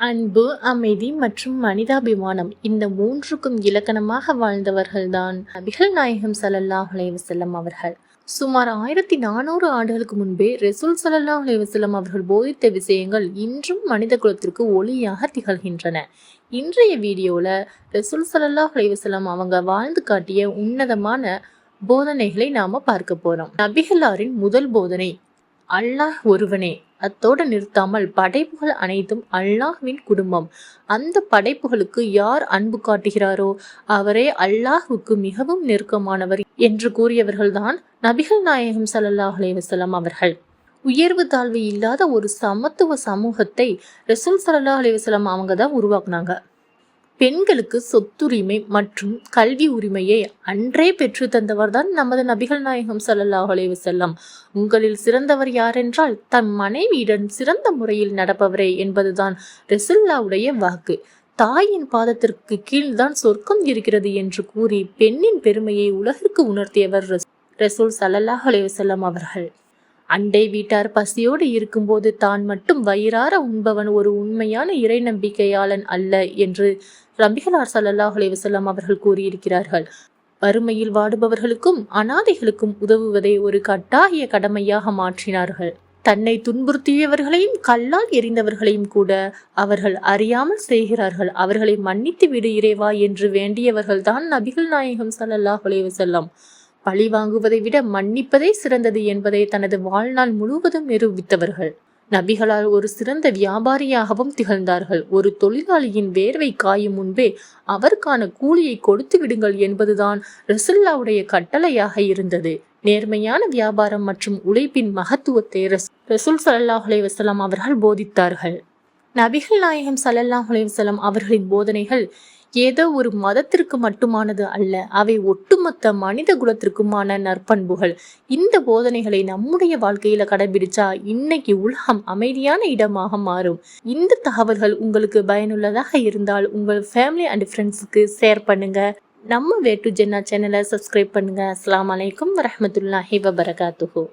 அன்பு, அமைதி மற்றும் மனிதாபிமானம் இந்த மூன்றுக்கும் இலக்கணமாக வாழ்ந்தவர்கள்தான் நபிகள் நாயகம் ஸல்லல்லாஹு அலைஹி வஸல்லம் அவர்கள். சுமார் 1400 ஆண்டுகளுக்கு முன்பே ரசூல் ஸல்லல்லாஹு அலைஹி வஸல்லம் அவர்கள் போதித்த விஷயங்கள் இன்றும் மனித குலத்திற்கு ஒளியாக திகழ்கின்றன. இன்றைய வீடியோல ரசூல் ஸல்லல்லாஹு அலைஹி வஸல்லம் அவங்க வாழ்ந்து காட்டிய உன்னதமான போதனைகளை நாம பார்க்க போறோம். நபிகளாரின் முதல் போதனை அல்லாஹ் ஒருவனே. அத்தோடு நிறுத்தாமல் படைப்புகள் அனைத்தும் அல்லாஹ்வின் குடும்பம். அந்த படைப்புகளுக்கு யார் அன்பு காட்டுகிறாரோ அவரே அல்லாஹ்வுக்கு மிகவும் நெருக்கமானவர் என்று கூறியவர்கள்தான் நபிகள் நாயகம் ஸல்லல்லாஹு அலைஹி வஸல்லம் அவர்கள். உயர்வு தாழ்வு இல்லாத ஒரு சமத்துவ சமூகத்தை ரசூல் ஸல்லல்லாஹு அலைஹி வஸல்லம் அவங்க தான் உருவாக்குனாங்க. பெண்களுக்கு சொத்துரிமை மற்றும் கல்வி உரிமையை அன்றே பெற்று தந்தவர் தான் நமது நபிகள் நாயகம் ஸல்லல்லாஹு அலைஹி வஸல்லம். உங்களில் சிறந்தவர் யாரென்றால் தன் மனைவியுடன் சிறந்த முறையில் நடப்பவரே என்பதுதான் ரசூலுல்லாஹ்வுடைய வாக்கு. தாயின் பாதத்திற்கு கீழ்தான் சொர்க்கம் இருக்கிறது என்று கூறி பெண்ணின் பெருமையை உலகிற்கு உணர்த்தியவர் ரசூல் ஸல்லல்லாஹு அலைஹி வஸல்லம் அவர்கள். அண்டை வீட்டார் பசியோடு இருக்கும்போது தான் மட்டும் வயிறார உண்பவன் ஒரு உண்மையான இறை நம்பிக்கையாளன் அல்ல என்று நபிகளார் ஸல்லல்லாஹு அலைஹி வஸல்லம் அவர்கள் கூறியிருக்கிறார்கள். வறுமையில் வாடுபவர்களுக்கும் அனாதைகளுக்கும் உதவுவதை ஒரு கட்டாய கடமையாக மாற்றினார்கள். தன்னை துன்புறுத்தியவர்களையும் கல்லால் எறிந்தவர்களையும் கூட அவர்கள் அறியாமல் செய்கிறார்கள், அவர்களை மன்னித்து விடு இறைவா என்று வேண்டியவர்கள் தான் நபிகள் நாயகம் ஸல்லல்லாஹு அலைஹி வஸல்லம். பழி வாங்குவதை விட மன்னிப்பதே சிறந்தது என்பதை தனது வாழ்நாள் முழுவதும் நிரூபித்தவர்கள். நபிகளால் ஒரு சிறந்த வியாபாரியாகவும் திகழ்ந்தார்கள். ஒரு தொழிலாளியின் வேர்வை காயும் முன்பே அவருக்கான கூலியை கொடுத்து விடுங்கள் என்பதுதான் ரசூலுல்லாஹ்வுடைய கட்டளையாக இருந்தது. நேர்மையான வியாபாரம் மற்றும் உழைப்பின் மகத்துவத்தை ரசூல் ஸல்லல்லாஹு அலைஹி வஸல்லம் அவர்கள் போதித்தார்கள். நபிகள் நாயகம் ஸல்லல்லாஹு அலைஹி வஸல்லம் அவர்களின் போதனைகள் ஏதோ ஒரு மதத்திற்கு மட்டுமானது அல்ல, அவை ஒட்டுமொத்த மனித குலத்திற்குமான நற்பண்புகள். இந்த போதனைகளை நம்முடைய வாழ்க்கையில கடைபிடிச்சா இன்னைக்கு உலகம் அமைதியான இடமாக மாறும். இந்த தகவல்கள் உங்களுக்கு பயனுள்ளதாக இருந்தால் உங்கள் ஃபேமிலி அண்ட் ஃப்ரெண்ட்ஸுக்கு ஷேர் பண்ணுங்க. நம்ம வே டு ஜென்னா சேனலை சப்ஸ்கிரைப் பண்ணுங்க. அஸ்ஸலாமு அலைக்கும் வரஹ்மத்துல்லாஹி வபரகாத்துஹு.